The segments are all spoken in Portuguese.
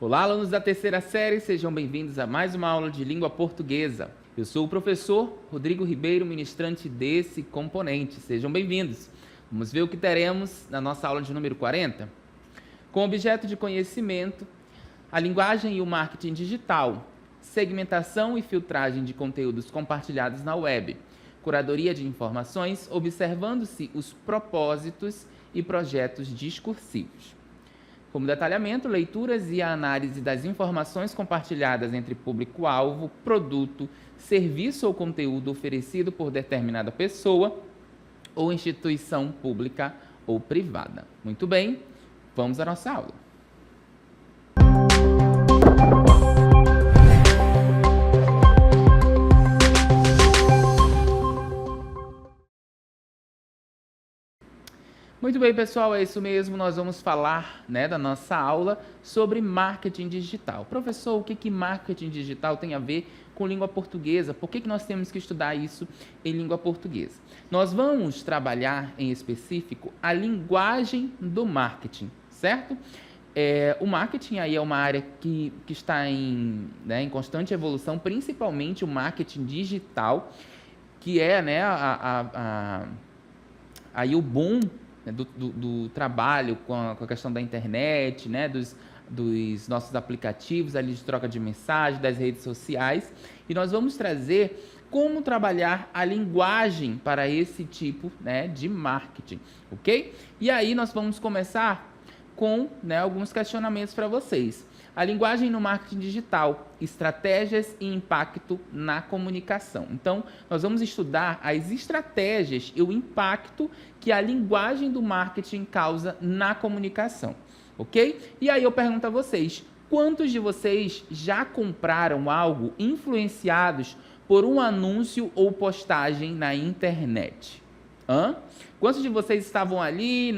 Olá, alunos da terceira série, sejam bem-vindos a mais uma aula de língua portuguesa. Eu sou o professor Rodrigo Ribeiro, ministrante desse componente. Sejam bem-vindos. Vamos ver o que teremos na nossa aula de número 40. Com objeto de conhecimento, a linguagem e o marketing digital, segmentação e filtragem de conteúdos compartilhados na web, curadoria de informações, observando-se os propósitos e projetos discursivos. Como detalhamento, leituras e a análise das informações compartilhadas entre público-alvo, produto, serviço ou conteúdo oferecido por determinada pessoa ou instituição pública ou privada. Muito bem, vamos à nossa aula. Muito bem, pessoal, é isso mesmo. Nós vamos falar, da nossa aula sobre marketing digital. Professor, o que marketing digital tem a ver com língua portuguesa? Por que nós temos que estudar isso em língua portuguesa? Nós vamos trabalhar, em específico, a linguagem do marketing, certo? O marketing aí é uma área que está em constante evolução, principalmente o marketing digital, que é aí o boom do trabalho com a questão da internet, dos nossos aplicativos ali de troca de mensagem, das redes sociais. E nós vamos trazer como trabalhar a linguagem para esse tipo de marketing, ok? E aí nós vamos começar com alguns questionamentos para vocês. A linguagem no marketing digital, estratégias e impacto na comunicação. Então, nós vamos estudar as estratégias e o impacto que a linguagem do marketing causa na comunicação, ok? E aí eu pergunto a vocês, quantos de vocês já compraram algo influenciados por um anúncio ou postagem na internet? Quantos de vocês estavam ali,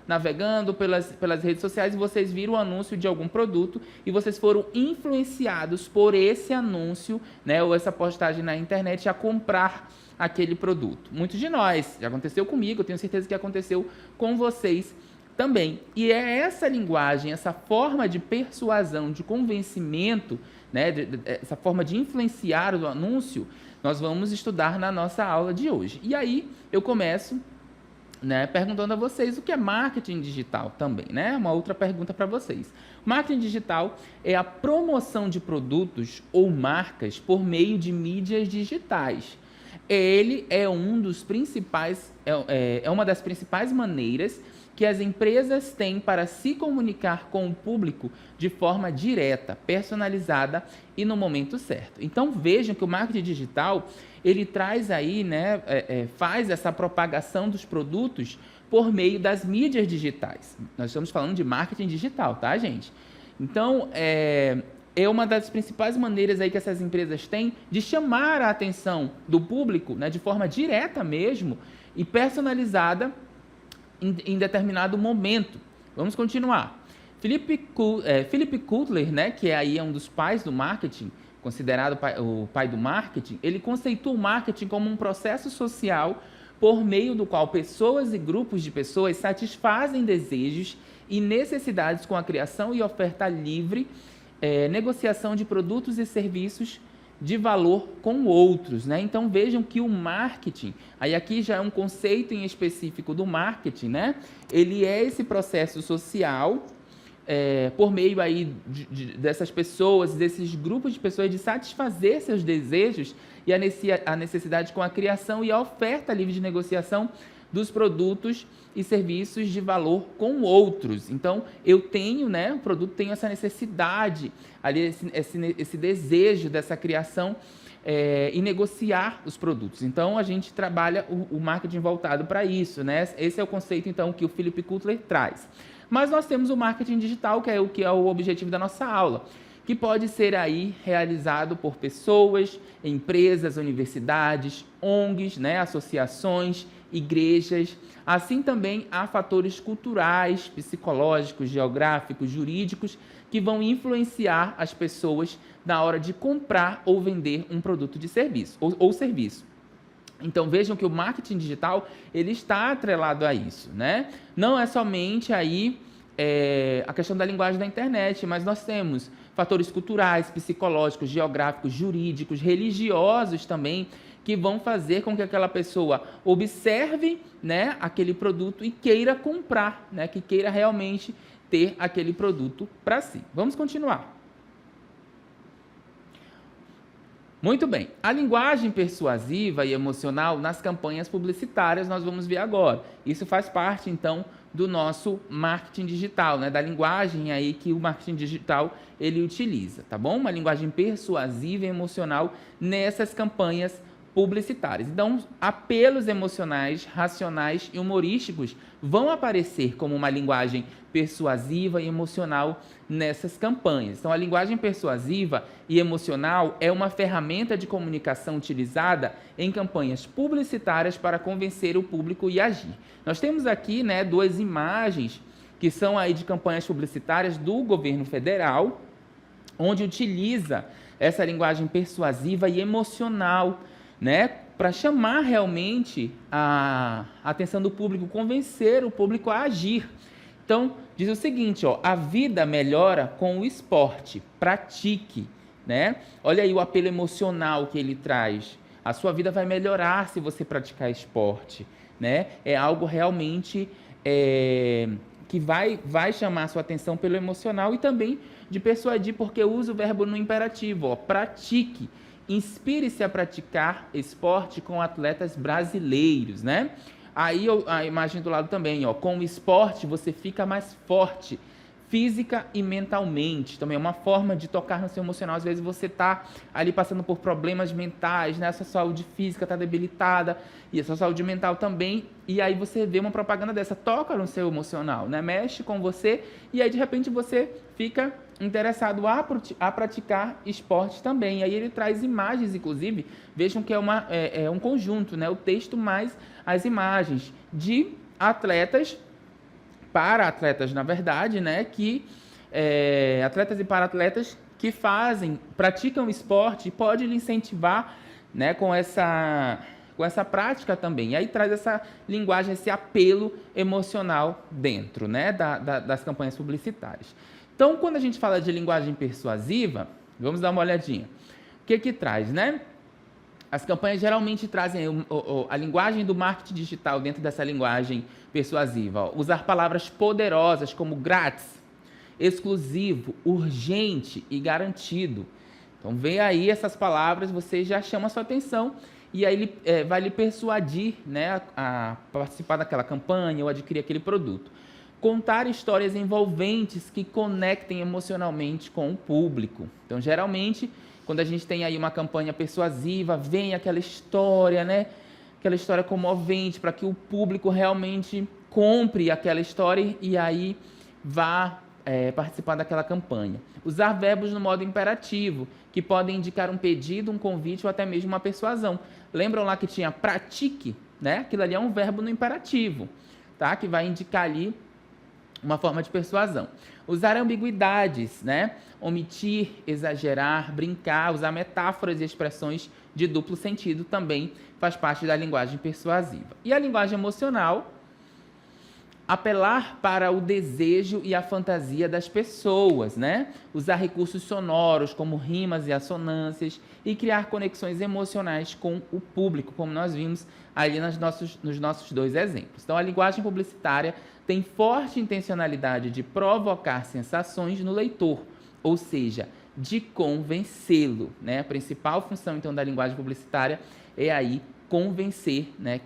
navegando pelas redes sociais e vocês viram o anúncio de algum produto e vocês foram influenciados por esse anúncio, ou essa postagem na internet a comprar aquele produto? Muitos de nós, já aconteceu comigo, eu tenho certeza que aconteceu com vocês também. E é essa linguagem, essa forma de persuasão, de convencimento, essa forma de influenciar o anúncio, nós vamos estudar na nossa aula de hoje. E aí eu começo perguntando a vocês o que é marketing digital também, uma outra pergunta para vocês. Marketing digital é a promoção de produtos ou marcas por meio de mídias digitais. Ele é uma das principais maneiras que as empresas têm para se comunicar com o público de forma direta, personalizada e no momento certo. Então vejam que o marketing digital, ele traz aí, faz essa propagação dos produtos por meio das mídias digitais. Nós estamos falando de marketing digital, tá, gente? Então, é uma das principais maneiras aí que essas empresas têm de chamar a atenção do público, de forma direta mesmo e personalizada em determinado momento. Vamos continuar. Philip Kotler, que é aí um dos pais do marketing, considerado o pai do marketing, ele conceitua o marketing como um processo social por meio do qual pessoas e grupos de pessoas satisfazem desejos e necessidades com a criação e oferta livre, negociação de produtos e serviços de valor com outros, Então vejam que o marketing, aí aqui já é um conceito em específico do marketing, Ele é esse processo social por meio aí dessas pessoas, desses grupos de pessoas de satisfazer seus desejos e a necessidade com a criação e a oferta livre de negociação dos produtos e serviços de valor com outros. Então, eu tenho, o produto tem essa necessidade, ali esse desejo dessa criação e negociar os produtos. Então, a gente trabalha o marketing voltado para isso, Esse é o conceito, então, que o Philip Kotler traz. Mas nós temos o marketing digital, que é o objetivo da nossa aula, que pode ser aí realizado por pessoas, empresas, universidades, ONGs, associações, igrejas. Assim também há fatores culturais, psicológicos, geográficos, jurídicos que vão influenciar as pessoas na hora de comprar ou vender um produto de serviço ou serviço. Então vejam que o marketing digital ele está atrelado a isso, Não é somente aí a questão da linguagem da internet, mas nós temos fatores culturais, psicológicos, geográficos, jurídicos, religiosos também, que vão fazer com que aquela pessoa observe, né, aquele produto e queira comprar, né, que queira realmente ter aquele produto para si. Vamos continuar. Muito bem. A linguagem persuasiva e emocional nas campanhas publicitárias nós vamos ver agora. Isso faz parte, então, do nosso marketing digital, né? Da linguagem aí que o marketing digital ele utiliza, tá bom? Uma linguagem persuasiva e emocional nessas campanhas publicitárias. Então, apelos emocionais, racionais e humorísticos vão aparecer como uma linguagem persuasiva e emocional nessas campanhas. Então, a linguagem persuasiva e emocional é uma ferramenta de comunicação utilizada em campanhas publicitárias para convencer o público e agir. Nós temos aqui, né, duas imagens que são aí de campanhas publicitárias do governo federal, onde utiliza essa linguagem persuasiva e emocional, né, para chamar realmente a atenção do público, convencer o público a agir. Então, diz o seguinte, ó, a vida melhora com o esporte, pratique, né? Olha aí o apelo emocional que ele traz. A sua vida vai melhorar se você praticar esporte, né? É algo realmente que vai chamar a sua atenção pelo emocional e também de persuadir, porque usa o verbo no imperativo, ó, pratique. Inspire-se a praticar esporte com atletas brasileiros, né? Aí a imagem do lado também, ó, com o esporte você fica mais forte, física e mentalmente. Também é uma forma de tocar no seu emocional. Às vezes você está ali passando por problemas mentais, né? A sua saúde física está debilitada e a sua saúde mental também. E aí você vê uma propaganda dessa, toca no seu emocional, né? Mexe com você e aí de repente você fica interessado a praticar esporte também. Aí ele traz imagens, inclusive, vejam que é um conjunto, né? O texto mais as imagens de atletas, para atletas, na verdade, né? Que atletas e para atletas que praticam esporte e pode lhe incentivar, né? Com essa prática também. E aí traz essa linguagem, esse apelo emocional dentro, né? Das campanhas publicitárias. Então, quando a gente fala de linguagem persuasiva, vamos dar uma olhadinha. O que traz, né? As campanhas geralmente trazem a linguagem do marketing digital dentro dessa linguagem persuasiva. Ó. Usar palavras poderosas como grátis, exclusivo, urgente e garantido. Então, vem aí essas palavras, você já chama a sua atenção e aí ele vai lhe persuadir, né, a participar daquela campanha ou adquirir aquele produto. Contar histórias envolventes que conectem emocionalmente com o público. Então, geralmente, quando a gente tem aí uma campanha persuasiva, vem aquela história, né? Aquela história comovente para que o público realmente compre aquela história e aí vá participar daquela campanha. Usar verbos no modo imperativo, que podem indicar um pedido, um convite ou até mesmo uma persuasão. Lembram lá que tinha pratique, né? Aquilo ali é um verbo no imperativo, tá? Que vai indicar ali uma forma de persuasão. Usar ambiguidades, né? Omitir, exagerar, brincar, usar metáforas e expressões de duplo sentido também faz parte da linguagem persuasiva. E a linguagem emocional, apelar para o desejo e a fantasia das pessoas, né? Usar recursos sonoros como rimas e assonâncias e criar conexões emocionais com o público, como nós vimos ali nos nossos dois exemplos. Então, a linguagem publicitária tem forte intencionalidade de provocar sensações no leitor, ou seja, de convencê-lo, né? A principal função, então, da linguagem publicitária é aí convencer, né?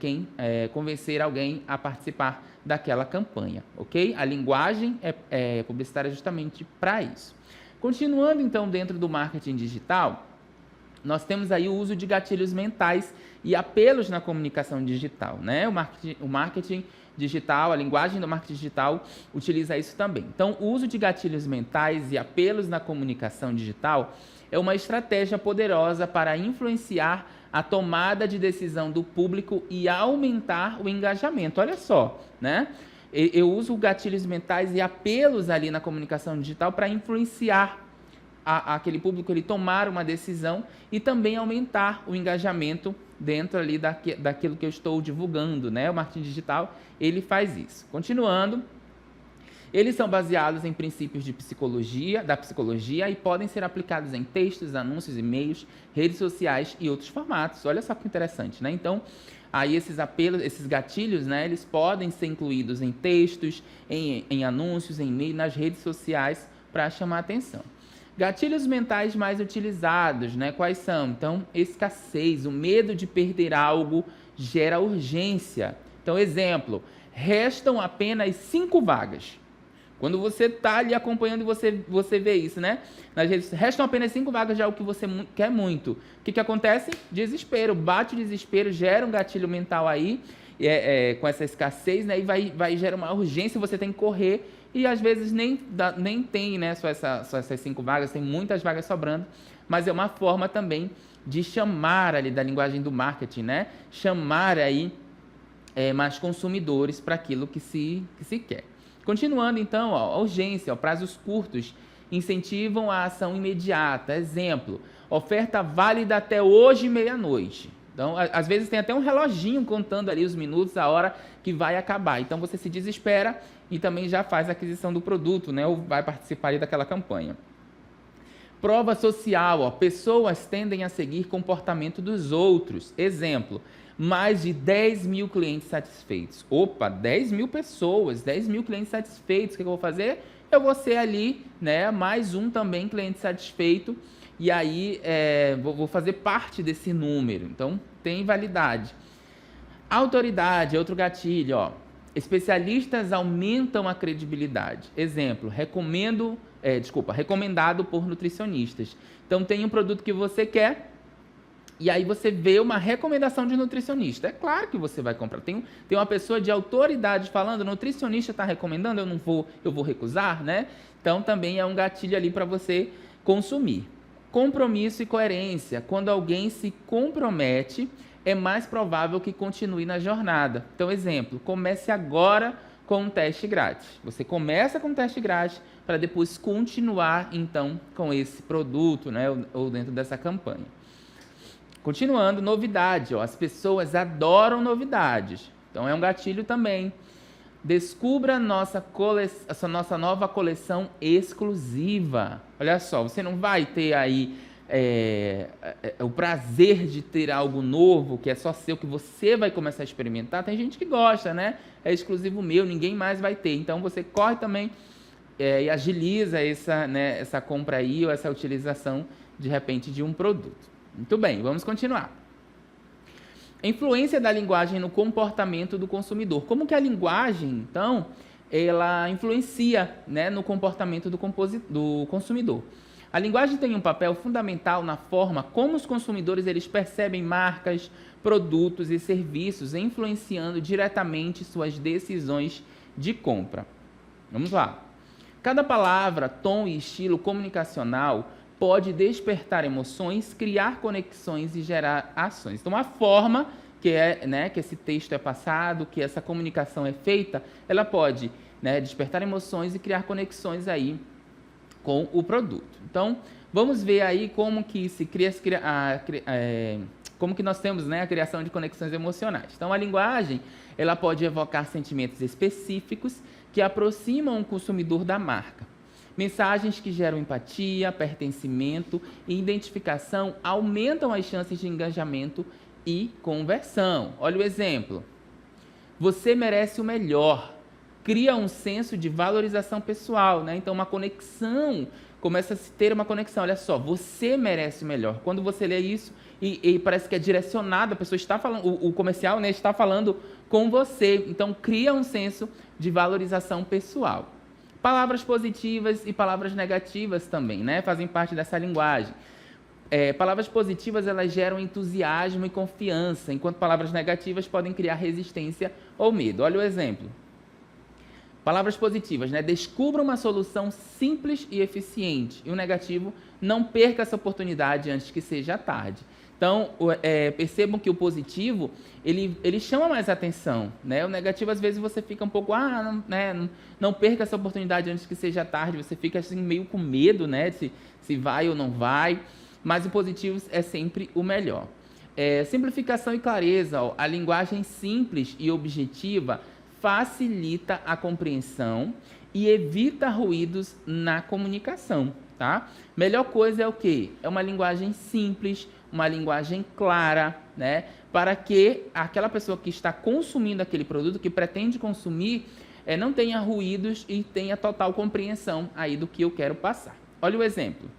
Convencer alguém a participar daquela campanha, ok? A linguagem publicitária justamente para isso. Continuando, então, dentro do marketing digital, nós temos aí o uso de gatilhos mentais e apelos na comunicação digital, né? O marketing digital, a linguagem do marketing digital utiliza isso também. Então, o uso de gatilhos mentais e apelos na comunicação digital é uma estratégia poderosa para influenciar a tomada de decisão do público e aumentar o engajamento. Olha só, né? Eu uso gatilhos mentais e apelos ali na comunicação digital para influenciar aquele público, ele tomar uma decisão e também aumentar o engajamento dentro ali daquilo que eu estou divulgando, né? O marketing digital, ele faz isso. Continuando, Eles são baseados em princípios da psicologia e podem ser aplicados em textos, anúncios, e-mails, redes sociais e outros formatos. Olha só que interessante, né? Então, aí esses apelos, esses gatilhos, né, eles podem ser incluídos em textos, em anúncios, em e-mail, nas redes sociais para chamar a atenção. Gatilhos mentais mais utilizados, né? Quais são? Então, escassez, o medo de perder algo gera urgência. Então, exemplo, restam apenas 5 vagas. Quando você está ali acompanhando e você vê isso, né? Nas redes, restam apenas 5 vagas de algo que você quer muito. O que acontece? Desespero. Bate o desespero, gera um gatilho mental aí, com essa escassez, né? E vai gerar uma urgência, você tem que correr. E às vezes nem tem, né, só essas 5 vagas, tem muitas vagas sobrando. Mas é uma forma também de chamar ali da linguagem do marketing, né? Chamar aí mais consumidores para aquilo que se quer. Continuando, então, ó, a urgência, ó, prazos curtos incentivam a ação imediata. Exemplo, oferta válida até hoje, meia-noite. Então, às vezes tem até um reloginho contando ali os minutos, a hora que vai acabar. Então, você se desespera e também já faz a aquisição do produto, né? Ou vai participar ali daquela campanha. Prova social, ó, pessoas tendem a seguir comportamento dos outros. Exemplo, mais de 10 mil clientes satisfeitos. Opa, 10 mil pessoas, 10 mil clientes satisfeitos. O que eu vou fazer? Eu vou ser ali, né, mais um também cliente satisfeito. E aí vou fazer parte desse número. Então, tem validade. Autoridade, outro gatilho, ó. Especialistas aumentam a credibilidade. Exemplo, recomendado por nutricionistas. Então, tem um produto que você quer, e aí você vê uma recomendação de nutricionista. É claro que você vai comprar. Tem uma pessoa de autoridade falando, nutricionista está recomendando, eu vou recusar, né? Então, também é um gatilho ali para você consumir. Compromisso e coerência. Quando alguém se compromete, é mais provável que continue na jornada. Então, exemplo, comece agora com um teste grátis. Você começa com um teste grátis para depois continuar, então, com esse produto, né, ou dentro dessa campanha. Continuando, novidade. Ó, as pessoas adoram novidades. Então, é um gatilho também. Descubra nossa nova coleção exclusiva. Olha só, você não vai ter aí o prazer de ter algo novo, que é só seu, que você vai começar a experimentar. Tem gente que gosta, né? É exclusivo meu, ninguém mais vai ter. Então, você corre também e agiliza essa compra aí, ou essa utilização, de repente, de um produto. Muito bem, vamos continuar. Influência da linguagem no comportamento do consumidor. Como que a linguagem, então, ela influencia, né, no comportamento do consumidor? A linguagem tem um papel fundamental na forma como os consumidores eles percebem marcas, produtos e serviços, influenciando diretamente suas decisões de compra. Vamos lá. Cada palavra, tom e estilo comunicacional pode despertar emoções, criar conexões e gerar ações. Então, a forma que esse texto é passado, que essa comunicação é feita, ela pode, né, despertar emoções e criar conexões aí com o produto. Então, vamos ver aí como que se cria, como que nós temos, né, a criação de conexões emocionais. Então, a linguagem, ela pode evocar sentimentos específicos que aproximam o consumidor da marca. Mensagens que geram empatia, pertencimento e identificação aumentam as chances de engajamento e conversão. Olha o exemplo. Você merece o melhor. Cria um senso de valorização pessoal, né? Então, uma conexão, começa a se ter uma conexão. Olha só, você merece o melhor. Quando você lê isso e parece que é direcionado, a pessoa está falando, o comercial, né, está falando com você. Então, cria um senso de valorização pessoal. Palavras positivas e palavras negativas também, né? Fazem parte dessa linguagem. Palavras positivas, elas geram entusiasmo e confiança, enquanto palavras negativas podem criar resistência ou medo. Olha o exemplo. Palavras positivas, né? Descubra uma solução simples e eficiente. E o negativo, não perca essa oportunidade antes que seja tarde. Então, percebam que o positivo, ele chama mais atenção, né? O negativo, às vezes, você fica um pouco, não perca essa oportunidade antes que seja tarde, você fica assim meio com medo, né? Se vai ou não vai, mas o positivo é sempre o melhor. Simplificação e clareza, ó, a linguagem simples e objetiva facilita a compreensão e evita ruídos na comunicação, tá? Melhor coisa é o quê? É uma linguagem simples, uma linguagem clara, né? Para que aquela pessoa que está consumindo aquele produto, que pretende consumir, não tenha ruídos e tenha total compreensão aí do que eu quero passar. Olha o exemplo.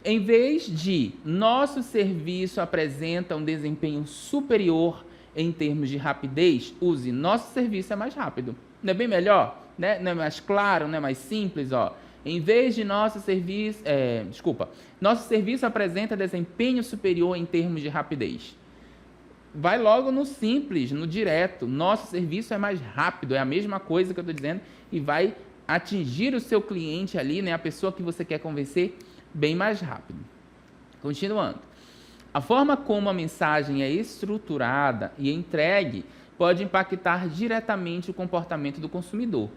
Em vez de nosso serviço apresenta um desempenho superior em termos de rapidez, use nosso serviço é mais rápido. Não é bem melhor? Né? Não é mais claro, não é mais simples? Ó. Em vez de nosso serviço... nosso serviço apresenta desempenho superior em termos de rapidez. Vai logo no simples, no direto. Nosso serviço é mais rápido, é a mesma coisa que eu estou dizendo e vai atingir o seu cliente ali, né, a pessoa que você quer convencer, bem mais rápido. Continuando. A forma como a mensagem é estruturada e entregue pode impactar diretamente o comportamento do consumidor.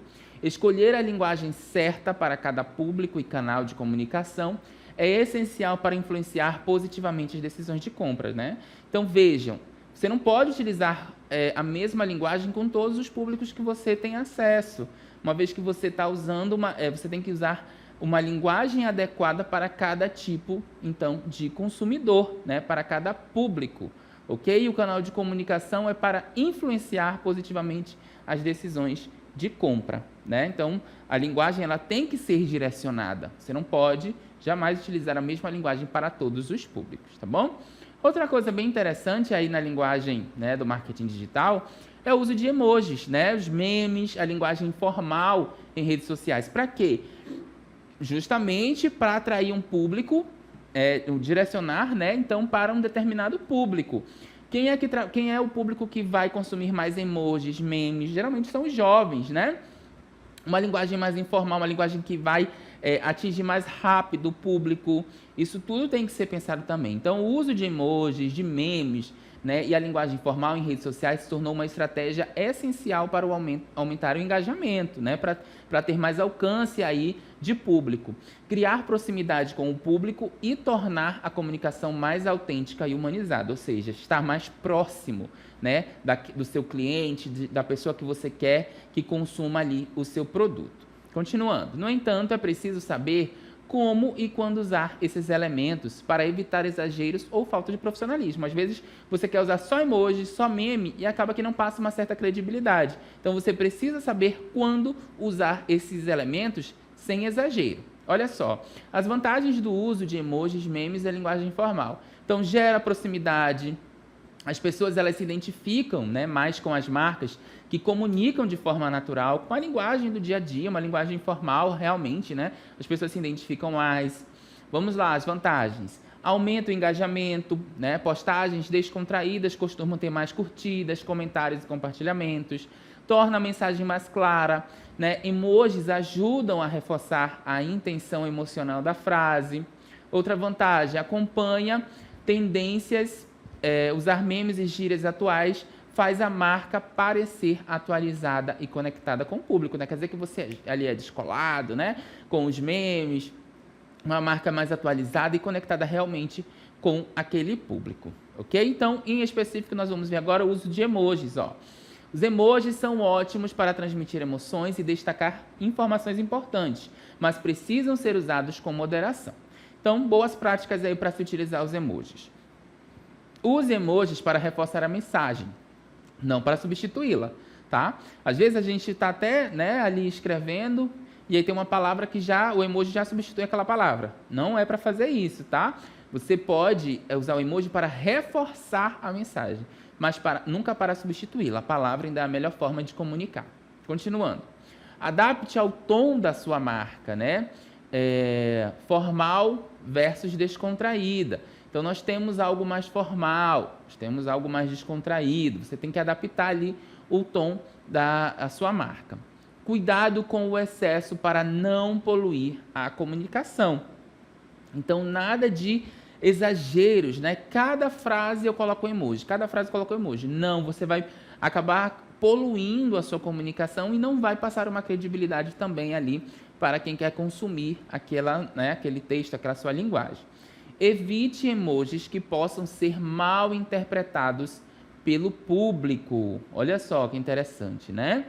Escolher a linguagem certa para cada público e canal de comunicação é essencial para influenciar positivamente as decisões de compra, né? Então, vejam, você não pode utilizar a mesma linguagem com todos os públicos que você tem acesso. Uma vez que você está usando, você tem que usar uma linguagem adequada para cada tipo, então, de consumidor, né? Para cada público, ok? E o canal de comunicação é para influenciar positivamente as decisões de compra, né? Então, a linguagem ela tem que ser direcionada. Você não pode jamais utilizar a mesma linguagem para todos os públicos, tá bom? Outra coisa bem interessante aí na linguagem, né, do marketing digital é o uso de emojis, né? Os memes, a linguagem informal em redes sociais. Para quê? Justamente para atrair um público, direcionar, né? Então, para um determinado público. Quem é o público que vai consumir mais emojis, memes? Geralmente são os jovens, né? Uma linguagem mais informal, uma linguagem que vai atingir mais rápido o público. Isso tudo tem que ser pensado também. Então, o uso de emojis, de memes, né, e a linguagem informal em redes sociais se tornou uma estratégia essencial para aumentar o engajamento, né, para ter mais alcance aí de público, criar proximidade com o público e tornar a comunicação mais autêntica e humanizada, ou seja, estar mais próximo, né, do seu cliente, da pessoa que você quer que consuma ali o seu produto. Continuando, no entanto, é preciso saber como e quando usar esses elementos para evitar exageros ou falta de profissionalismo. Às vezes você quer usar só emoji, só meme e acaba que não passa uma certa credibilidade. Então você precisa saber quando usar esses elementos sem exagero. Olha só, as vantagens do uso de emojis, memes e linguagem informal. Então gera proximidade, as pessoas elas se identificam, né, mais com as marcas que comunicam de forma natural com a linguagem do dia a dia, uma linguagem informal realmente, né? As pessoas se identificam mais. Vamos lá, as vantagens. Aumenta o engajamento, né? Postagens descontraídas costumam ter mais curtidas, comentários e compartilhamentos. Torna a mensagem mais clara, né? Emojis ajudam a reforçar a intenção emocional da frase. Outra vantagem, acompanha tendências, usar memes e gírias atuais faz a marca parecer atualizada e conectada com o público, né? Quer dizer que você ali é descolado, né? Com os memes, uma marca mais atualizada e conectada realmente com aquele público, ok? Então, em específico, nós vamos ver agora o uso de emojis, ó. Os emojis são ótimos para transmitir emoções e destacar informações importantes, mas precisam ser usados com moderação. Então, boas práticas aí para se utilizar os emojis. Use emojis para reforçar a mensagem, não para substituí-la, tá? Às vezes a gente está até, né, ali escrevendo e aí tem uma palavra que o emoji já substitui aquela palavra. Não é para fazer isso, tá? Você pode usar o emoji para reforçar a mensagem, mas nunca para substituí-la. A palavra ainda é a melhor forma de comunicar. Continuando. Adapte ao tom da sua marca, né? Formal versus descontraída. Então, nós temos algo mais formal, nós temos algo mais descontraído. Você tem que adaptar ali o tom da sua marca. Cuidado com o excesso para não poluir a comunicação. Então, nada de exageros, né? Cada frase eu coloco um emoji, cada frase eu coloco um emoji. Não, você vai acabar poluindo a sua comunicação e não vai passar uma credibilidade também ali para quem quer consumir aquele texto, aquela sua linguagem. Evite emojis que possam ser mal interpretados pelo público. Olha só que interessante, né?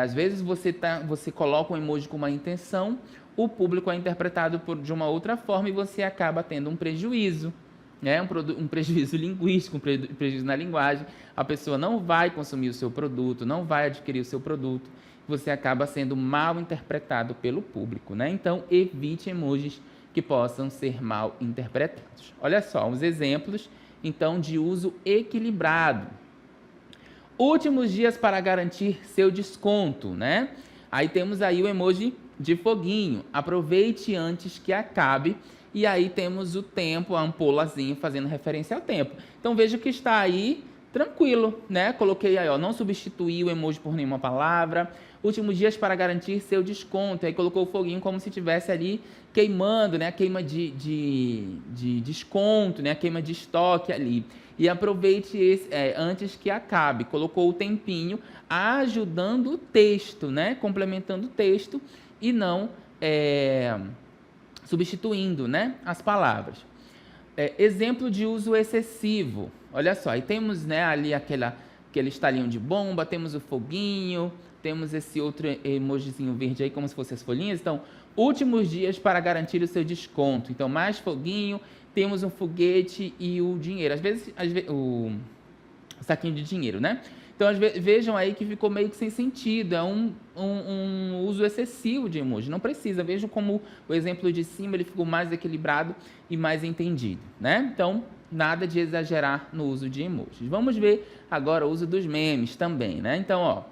Às vezes você coloca um emoji com uma intenção, o público é interpretado de uma outra forma e você acaba tendo um prejuízo, né? Um prejuízo linguístico, um prejuízo na linguagem. A pessoa não vai consumir o seu produto, não vai adquirir o seu produto, você acaba sendo mal interpretado pelo público, né? Então, evite emojis que possam ser mal interpretados. Olha só, uns exemplos, então, de uso equilibrado. Últimos dias para garantir seu desconto, né? Aí temos aí o emoji de foguinho. Aproveite antes que acabe. E aí temos o tempo, a ampulazinha fazendo referência ao tempo. Então veja que está aí tranquilo, né? Coloquei aí, ó, não substituí o emoji por nenhuma palavra. Últimos dias para garantir seu desconto. Aí colocou o foguinho como se estivesse ali queimando, né? A queima de desconto, né? A queima de estoque ali. E aproveite antes que acabe. Colocou o tempinho ajudando o texto, né? Complementando o texto e não substituindo, né? As palavras. Exemplo de uso excessivo. Olha só, aí temos, né, ali aquele estalinho de bomba, temos o foguinho, temos esse outro emojizinho verde aí, como se fossem as folhinhas. Então, últimos dias para garantir o seu desconto. Então, mais foguinho, temos um foguete e o dinheiro. Às vezes o saquinho de dinheiro, né? Então, vejam aí que ficou meio que sem sentido. É um uso excessivo de emoji. Não precisa. Vejam como o exemplo de cima ele ficou mais equilibrado e mais entendido, né? Então, nada de exagerar no uso de emojis. Vamos ver agora o uso dos memes também, né? Então, ó,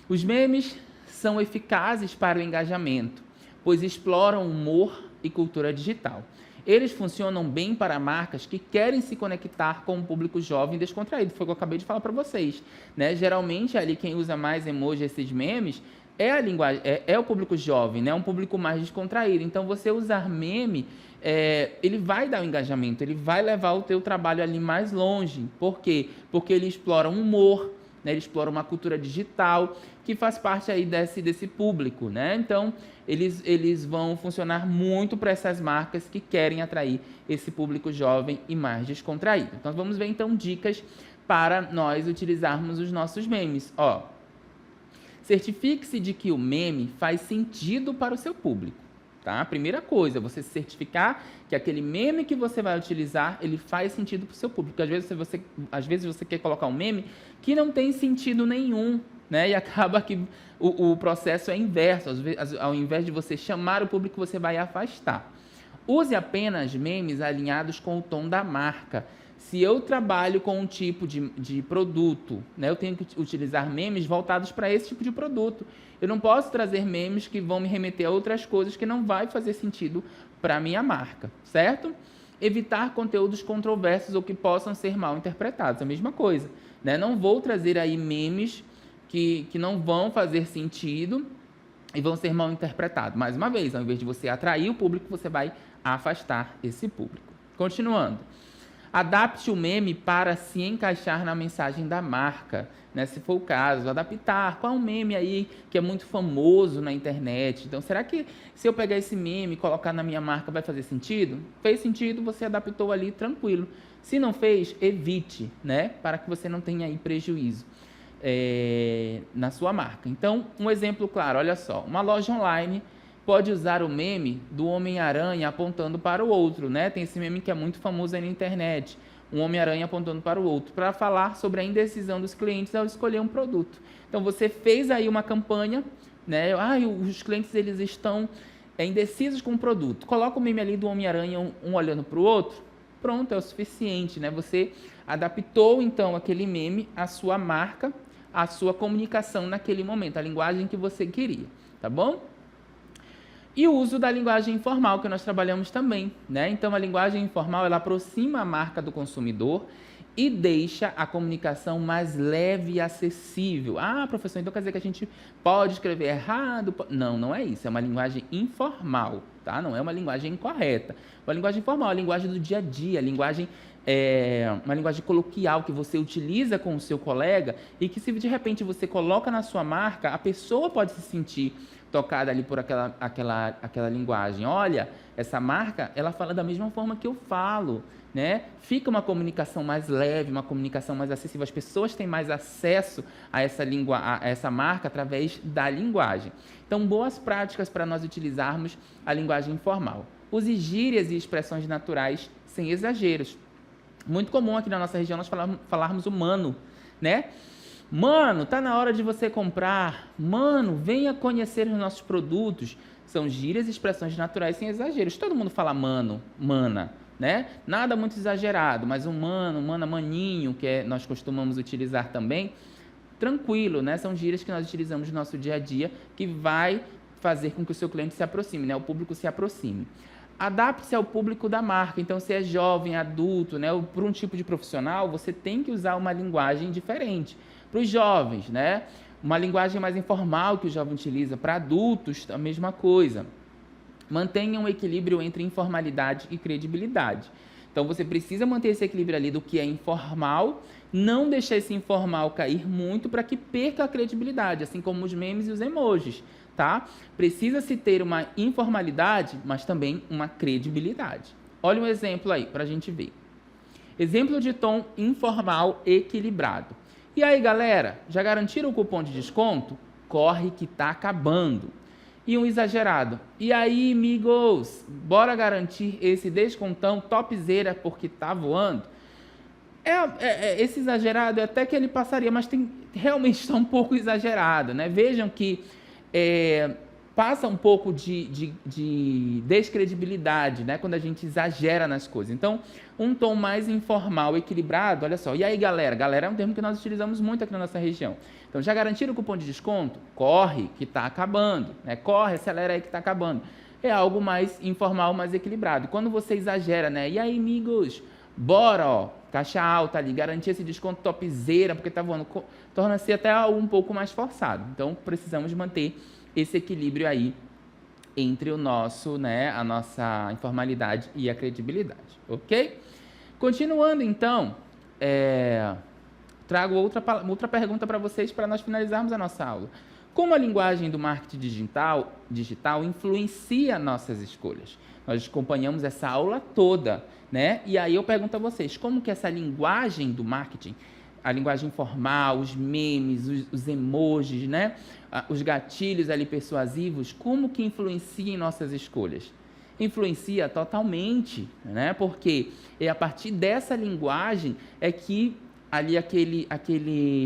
os memes são eficazes para o engajamento, pois exploram humor e cultura digital. Eles funcionam bem para marcas que querem se conectar com um público jovem descontraído. Foi o que eu acabei de falar para vocês, né? Geralmente, ali quem usa mais emoji, esses memes, é a linguagem, é o público jovem, né? Um público mais descontraído. Então, você usar meme, ele vai dar um engajamento, ele vai levar o teu trabalho ali mais longe. Por quê? Porque ele explora um humor, né? Ele explora uma cultura digital que faz parte aí desse público, né? Então, eles vão funcionar muito para essas marcas que querem atrair esse público jovem e mais descontraído. Então, vamos ver, então, dicas para nós utilizarmos os nossos memes. Ó, certifique-se de que o meme faz sentido para o seu público, tá? A primeira coisa, você se certificar que aquele meme que você vai utilizar, ele faz sentido para o seu público. Às vezes você quer colocar um meme que não tem sentido nenhum, né? E acaba que o processo é inverso. Ao invés de você chamar o público, você vai afastar. Use apenas memes alinhados com o tom da marca. Se eu trabalho com um tipo de produto, né, eu tenho que utilizar memes voltados para esse tipo de produto. Eu não posso trazer memes que vão me remeter a outras coisas que não vai fazer sentido para a minha marca, certo? Evitar conteúdos controversos ou que possam ser mal interpretados, a mesma coisa, né? Não vou trazer aí memes que não vão fazer sentido e vão ser mal interpretados. Mais uma vez, ao invés de você atrair o público, você vai afastar esse público. Continuando. Adapte o meme para se encaixar na mensagem da marca, né? Se for o caso, adaptar. Qual é um meme aí que é muito famoso na internet? Então, será que se eu pegar esse meme e colocar na minha marca vai fazer sentido? Fez sentido, você adaptou ali tranquilo. Se não fez, evite, né? Para que você não tenha aí prejuízo na sua marca. Então, um exemplo claro, olha só, uma loja online pode usar o meme do Homem-Aranha apontando para o outro, né? Tem esse meme que é muito famoso aí na internet, um Homem-Aranha apontando para o outro, para falar sobre a indecisão dos clientes ao escolher um produto. Então, você fez aí uma campanha, né? Os clientes eles estão indecisos com o produto. Coloca o meme ali do Homem-Aranha, um olhando para o outro, pronto, é o suficiente, né? Você adaptou, então, aquele meme à sua marca, à sua comunicação naquele momento, a linguagem que você queria, tá bom? E o uso da linguagem informal, que nós trabalhamos também, né? Então, a linguagem informal, ela aproxima a marca do consumidor e deixa a comunicação mais leve e acessível. Ah, professor, então quer dizer que a gente pode escrever errado? Não, não é isso. É uma linguagem informal, tá? Não é uma linguagem correta. Uma linguagem informal, a linguagem do dia a dia, uma linguagem coloquial que você utiliza com o seu colega e que se de repente você coloca na sua marca, a pessoa pode se sentir tocada ali por aquela linguagem. Olha, essa marca, ela fala da mesma forma que eu falo, né? Fica uma comunicação mais leve, uma comunicação mais acessível. As pessoas têm mais acesso a essa marca através da linguagem. Então, boas práticas para nós utilizarmos a linguagem informal. Use gírias e expressões naturais sem exageros. Muito comum aqui na nossa região nós falarmos o mano, né? Mano, tá na hora de você comprar. Mano, venha conhecer os nossos produtos. São gírias e expressões naturais sem exageros. Todo mundo fala mano, mana, né? Nada muito exagerado, mas um mano, mana, maninho, que nós costumamos utilizar também, tranquilo, né? São gírias que nós utilizamos no nosso dia a dia, que vai fazer com que o seu cliente se aproxime, né? O público se aproxime. Adapte-se ao público da marca. Então, se é jovem, adulto, né? Ou para um tipo de profissional, você tem que usar uma linguagem diferente. Para os jovens, né? Uma linguagem mais informal que o jovem utiliza. Para adultos, a mesma coisa. Mantenha um equilíbrio entre informalidade e credibilidade. Então, você precisa manter esse equilíbrio ali do que é informal, não deixar esse informal cair muito para que perca a credibilidade, assim como os memes e os emojis, tá? Precisa-se ter uma informalidade, mas também uma credibilidade. Olha um exemplo aí para a gente ver. Exemplo de tom informal equilibrado. E aí, galera, já garantiram o cupom de desconto? Corre que tá acabando. E um exagerado. E aí, amigos, bora garantir esse descontão topzera porque tá voando? Esse exagerado até que ele passaria, mas realmente está um pouco exagerado, né? Vejam que passa um pouco de descredibilidade, né? Quando a gente exagera nas coisas. Então, um tom mais informal, equilibrado, olha só. E aí, galera? Galera é um termo que nós utilizamos muito aqui na nossa região. Então, já garantiram o cupom de desconto? Corre, que está acabando, né? Corre, acelera aí que está acabando. É algo mais informal, mais equilibrado. Quando você exagera, né? E aí, amigos? Bora, ó, caixa alta ali, garantir esse desconto topzera, porque tá voando, torna-se até algo um pouco mais forçado. Então, precisamos manter esse equilíbrio aí entre o nosso, né, a nossa informalidade e a credibilidade, ok? Continuando, então, trago outra pergunta para vocês para nós finalizarmos a nossa aula. Como a linguagem do marketing digital influencia nossas escolhas? Nós acompanhamos essa aula toda, né? E aí eu pergunto a vocês, como que essa linguagem do marketing, a linguagem informal, os memes, os emojis, né? Os gatilhos ali persuasivos, como que influencia em nossas escolhas? Influencia totalmente, né? Porque é a partir dessa linguagem é que ali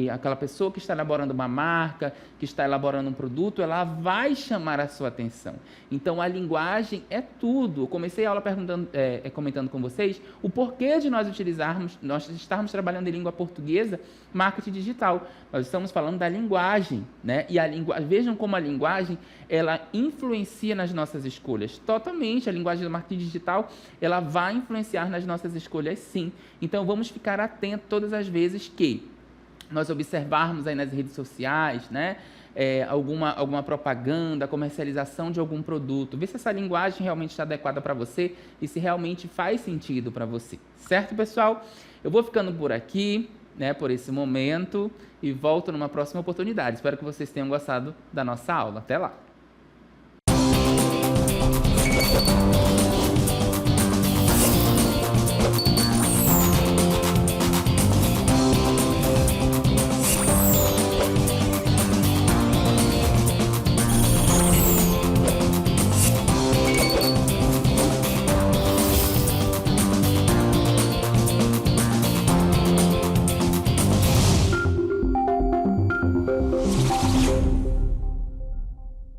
aquela pessoa que está elaborando uma marca, que está elaborando um produto, ela vai chamar a sua atenção. Então, a linguagem é tudo. Eu comecei a aula comentando com vocês o porquê de nós estarmos trabalhando em língua portuguesa, marketing digital. Nós estamos falando da linguagem, né? E vejam como a linguagem, ela influencia nas nossas escolhas. Totalmente, a linguagem do marketing digital, ela vai influenciar nas nossas escolhas, sim. Então, vamos ficar atentos todas as vezes que nós observarmos aí nas redes sociais, né, alguma propaganda, comercialização de algum produto, ver se essa linguagem realmente está adequada para você e se realmente faz sentido para você. Certo, pessoal? Eu vou ficando por aqui, né, por esse momento e volto numa próxima oportunidade. Espero que vocês tenham gostado da nossa aula. Até lá!